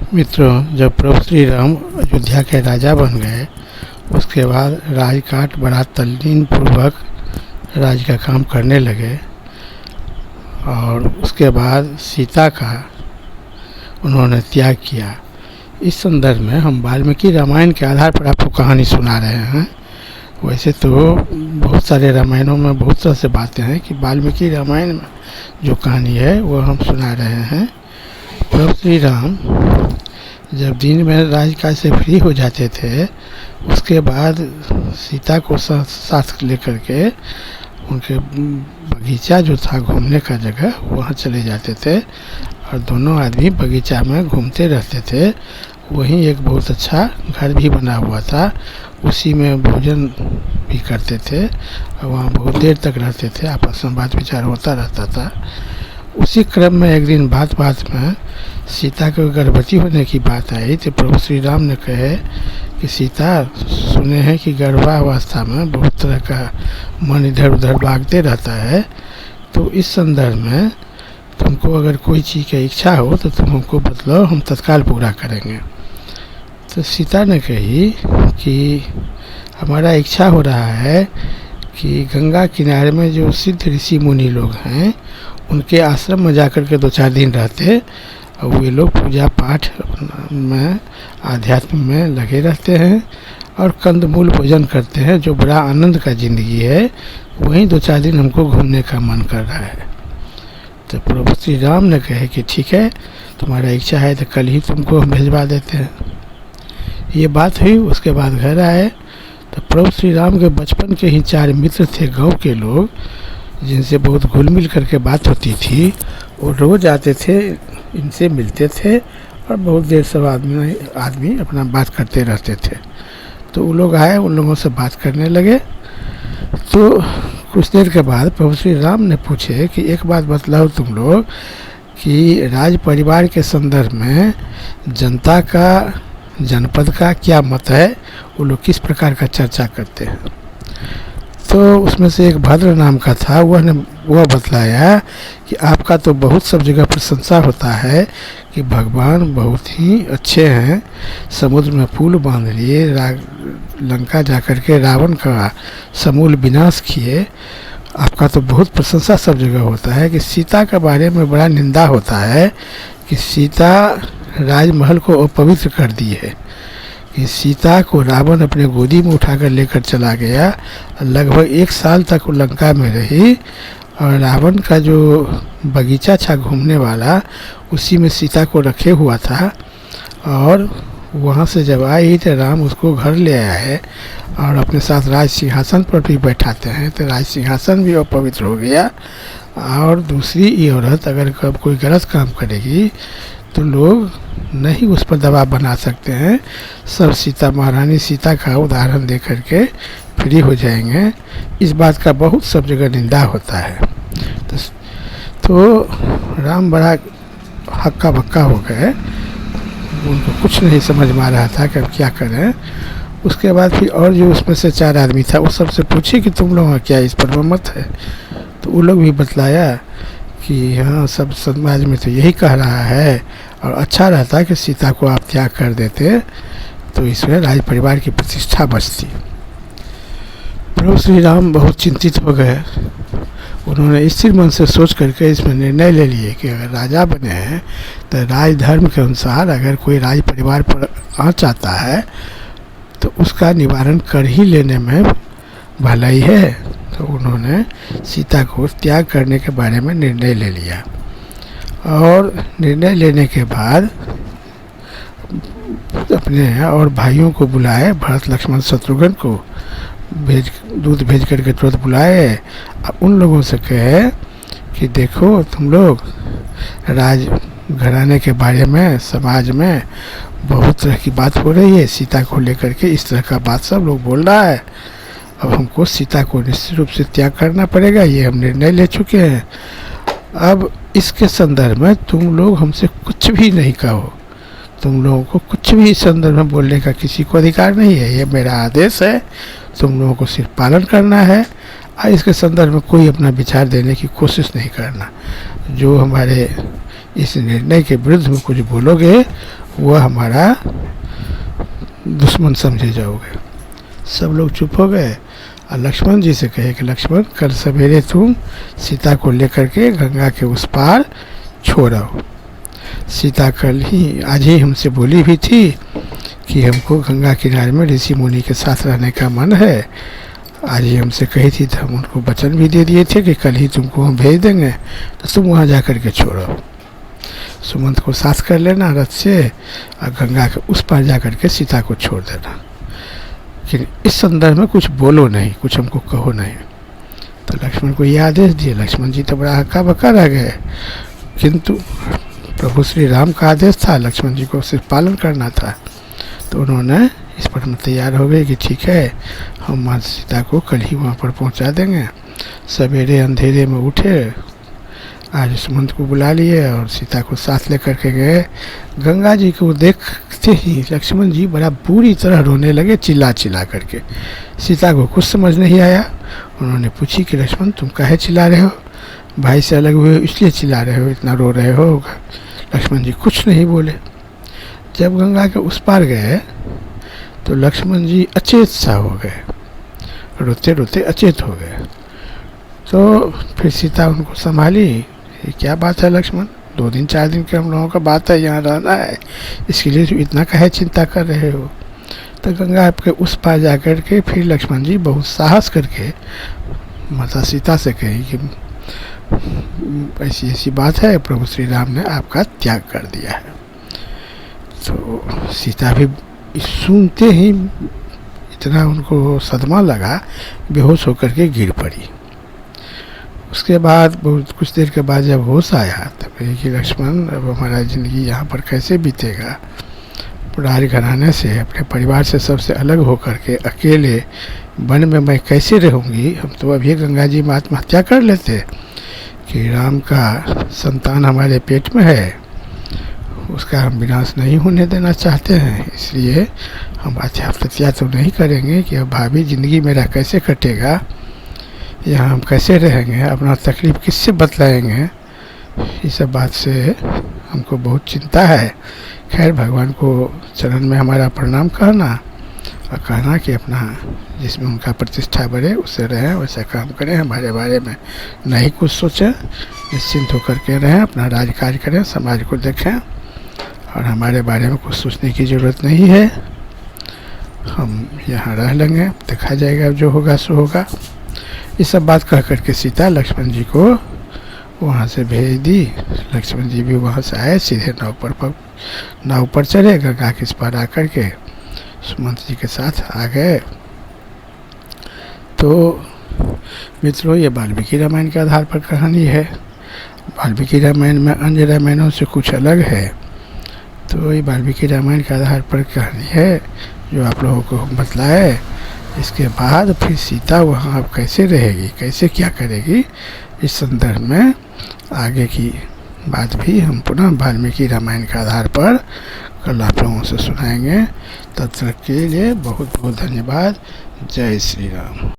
मित्रों, जब प्रभु श्री राम अयोध्या के राजा बन गए, उसके बाद राजकाट बड़ा तल्लीन पूर्वक राज का काम करने लगे और उसके बाद सीता का उन्होंने त्याग किया। इस संदर्भ में हम वाल्मीकि रामायण के आधार पर आपको कहानी सुना रहे हैं। वैसे तो बहुत सारे रामायणों में बहुत तरह से बातें हैं कि वाल्मीकि रामायण में जो कहानी है वो हम सुना रहे हैं। प्रभु श्री राम जब दिन में राजकाज से फ्री हो जाते थे, उसके बाद सीता को साथ लेकर के उनके बगीचा जो था घूमने का जगह, वहाँ चले जाते थे और दोनों आदमी बगीचा में घूमते रहते थे। वहीं एक बहुत अच्छा घर भी बना हुआ था, उसी में भोजन भी करते थे और वहाँ बहुत देर तक रहते थे, आपस में बात विचार होता रहता था। उसी क्रम में एक दिन बात में सीता को गर्भवती होने की बात आई तो प्रभु श्री राम ने कहे कि सीता, सुने हैं कि गर्भावस्था में बहुत तरह का मन इधर उधर भागते रहता है, तो इस संदर्भ में तुमको अगर कोई चीज़ की इच्छा हो तो तुम हमको बतलाओ, हम तत्काल पूरा करेंगे। तो सीता ने कही कि हमारा इच्छा हो रहा है कि गंगा किनारे में जो सिद्ध ऋषि मुनि लोग हैं, उनके आश्रम में जाकर के 2-4 दिन रहते और वे लोग पूजा पाठ में आध्यात्म में लगे रहते हैं और कंदमूल भोजन करते हैं, जो बड़ा आनंद का ज़िंदगी है। वहीं 2-4 दिन हमको घूमने का मन कर रहा है। तो प्रभु श्री राम ने कहे कि ठीक है, तुम्हारा इच्छा है तो कल ही तुमको हम भिजवा देते हैं। ये बात हुई। उसके बाद घर आए तो प्रभु श्री राम के बचपन के ही 4 मित्र थे, गाँव के लोग, जिनसे बहुत घुल मिल करके बात होती थी। वो रोज़ आते थे, इनसे मिलते थे और बहुत देर सब आदमी अपना बात करते रहते थे। तो वो लोग आए, उन लोगों से बात करने लगे। तो कुछ देर के बाद प्रभु श्री राम ने पूछे कि एक बात बतलाओ तुम लोग कि राज परिवार के संदर्भ में जनता का, जनपद का क्या मत है, वो लोग किस प्रकार का चर्चा करते हैं। तो उसमें से एक भद्र नाम का था, वह बतलाया कि आपका तो बहुत सब जगह प्रशंसा होता है कि भगवान बहुत ही अच्छे हैं, समुद्र में पुल बांध लिए, लंका जाकर के रावण का समूल विनाश किए। आपका तो बहुत प्रशंसा सब जगह होता है कि सीता के बारे में बड़ा निंदा होता है कि सीता राजमहल को अपवित्र कर दी है, कि सीता को रावण अपने गोदी में उठाकर लेकर चला गया। लगभग 1 साल तक वो लंका में रही और रावण का जो बगीचा था घूमने वाला, उसी में सीता को रखे हुआ था। और वहाँ से जब आई तो राम उसको घर ले आया है और अपने साथ राज सिंहासन पर भी बैठाते हैं, तो राज सिंहासन भी अपवित्र हो गया। और दूसरी औरत अगर कब कोई गलत काम करेगी तो लोग नहीं उस पर दबाव बना सकते हैं। सब सीता, महारानी सीता का उदाहरण दे करके फ्री हो जाएंगे। इस बात का बहुत सब जगह निंदा होता है। तो राम बड़ा हक्का बक्का हो गए, उनको कुछ नहीं समझ में आ रहा था कि अब क्या करें। उसके बाद फिर और जो उसमें से 4 आदमी था, वो सबसे पूछे कि तुम लोगों का क्या इस पर मत है। तो वो लोग भी बतलाया कि हाँ, सब समाज में तो यही कह रहा है और अच्छा रहता कि सीता को आप त्याग कर देते, तो इसमें राज परिवार की प्रतिष्ठा बचती। प्रभु श्री राम बहुत चिंतित हो गए। उन्होंने स्थिर मन से सोच करके इसमें निर्णय ले लिए कि अगर राजा बने हैं तो राजधर्म के अनुसार अगर कोई राज परिवार पर आँच आता है तो उसका निवारण कर ही लेने में भलाई है। तो उन्होंने सीता को त्याग करने के बारे में निर्णय ले लिया और निर्णय लेने के बाद अपने और भाइयों को बुलाए, भरत लक्ष्मण शत्रुघ्न को दूध भेज करके तुरंत बुलाए। अब उन लोगों से कहे कि देखो, तुम लोग राज घराने के बारे में समाज में बहुत तरह की बात हो रही है, सीता को लेकर के इस तरह का बात सब लोग बोल रहा है। अब हमको सीता को निश्चित रूप से त्याग करना पड़ेगा, ये हम निर्णय ले चुके हैं। अब इसके संदर्भ में तुम लोग हमसे कुछ भी नहीं कहो, तुम लोगों को कुछ भी इस संदर्भ में बोलने का किसी को अधिकार नहीं है। ये मेरा आदेश है, तुम लोगों को सिर्फ पालन करना है और इसके संदर्भ में कोई अपना विचार देने की कोशिश नहीं करना। जो हमारे इस निर्णय के विरुद्ध में कुछ बोलोगे वह हमारा दुश्मन समझे जाओगे। सब लोग चुप हो गए और लक्ष्मण जी से कहे कि लक्ष्मण, कल सवेरे तुम सीता को लेकर के गंगा के उस पार छोड़ो। सीता कल ही आज ही हमसे बोली भी थी कि हमको गंगा किनारे में ऋषि मुनि के साथ रहने का मन है। आज ही हमसे कही थी, तो हम उनको वचन भी दे दिए थे कि कल ही तुमको हम भेज देंगे, तो तुम वहाँ जा कर के छोड़ो। सुमंत को साथ कर लेना रथ से और गंगा के उस पार जा कर के सीता को छोड़ देना, लेकिन इस संदर्भ में कुछ बोलो नहीं, कुछ हमको कहो नहीं। तो लक्ष्मण को ये आदेश दिए। लक्ष्मण जी तो बड़ा हक्का बक्का रह गए, किंतु प्रभु श्री राम का आदेश था, लक्ष्मण जी को सिर्फ पालन करना था। तो उन्होंने इस पर में तैयार हो गए कि ठीक है, हम माँ सीता को कल ही वहाँ पर पहुँचा देंगे। सवेरे अंधेरे में उठे, आज सुमंत को बुला लिए और सीता को साथ लेकर के गए। गंगा जी को देखते ही लक्ष्मण जी बड़ा बुरी तरह रोने लगे, चिल्ला चिल्ला करके। सीता को कुछ समझ नहीं आया। उन्होंने पूछी कि लक्ष्मण, तुम काहे चिल्ला रहे हो? भाई से अलग हुए इसलिए चिल्ला रहे हो, इतना रो रहे हो? लक्ष्मण जी कुछ नहीं बोले। जब गंगा के उस पार गए तो लक्ष्मण जी अचेत सा हो गए, रोते रोते अचेत हो गए। तो फिर सीता उनको संभाली। ये क्या बात है लक्ष्मण, 2 दिन 4 दिन के हम लोगों का बात है, यहाँ रहना है, इसके लिए तुम इतना काहे चिंता कर रहे हो? तो गंगा आपके उस पार जा कर के फिर लक्ष्मण जी बहुत साहस करके माता सीता से कही कि ऐसी ऐसी बात है, प्रभु श्री राम ने आपका त्याग कर दिया है। तो सीता भी सुनते ही इतना उनको सदमा लगा, बेहोश होकर के गिर पड़ी। उसके बाद बहुत कुछ देर के बाद जब होश आया तो कही कि लक्ष्मण, अब हमारा ज़िंदगी यहाँ पर कैसे बीतेगा? राजघराने से, अपने परिवार से सबसे अलग होकर के अकेले वन में मैं कैसे रहूँगी? हम तो अभी गंगा जी में आत्महत्या कर लेते कि राम का संतान हमारे पेट में है, उसका हम विनाश नहीं होने देना चाहते हैं। इसलिए हम आत्महत्या तो नहीं करेंगे कि अब भावी ज़िंदगी मेरा कैसे कटेगा, यहाँ हम कैसे रहेंगे, अपना तकलीफ़ किससे बतलाएंगे? इस सब बात से हमको बहुत चिंता है। खैर, भगवान को चरण में हमारा प्रणाम कहना और कहना कि अपना जिसमें उनका प्रतिष्ठा बढ़े उससे रहें, वैसा काम करें, हमारे बारे में नहीं कुछ सोचें, निश्चिंत होकर के रहें, अपना राज कार्य करें, समाज को देखें और हमारे बारे में कुछ सोचने की ज़रूरत नहीं है। हम यहाँ रह लेंगे, देखा जाएगा, जो होगा सो होगा। ये सब बात कह करके सीता लक्ष्मण जी को वहाँ से भेज दी। लक्ष्मण जी भी वहाँ से आए, सीधे नाव पर चढ़े, गंगा के इस पार आकर के सुमंत जी के साथ आ गए। तो मित्रों, ये वाल्मीकि रामायण के आधार पर कहानी है। वाल्मीकि रामायण में अन्य रामायणों से कुछ अलग है। तो ये वाल्मीकि रामायण के आधार पर कहानी है जो आप लोगों को हम बतलाए। इसके बाद फिर सीता वहाँ अब कैसे रहेगी, कैसे क्या करेगी, इस संदर्भ में आगे की बात भी हम पुनः वाल्मीकि रामायण के आधार पर कल आप लोगों से सुनाएंगे। तब तक के लिए बहुत बहुत धन्यवाद। जय श्री राम।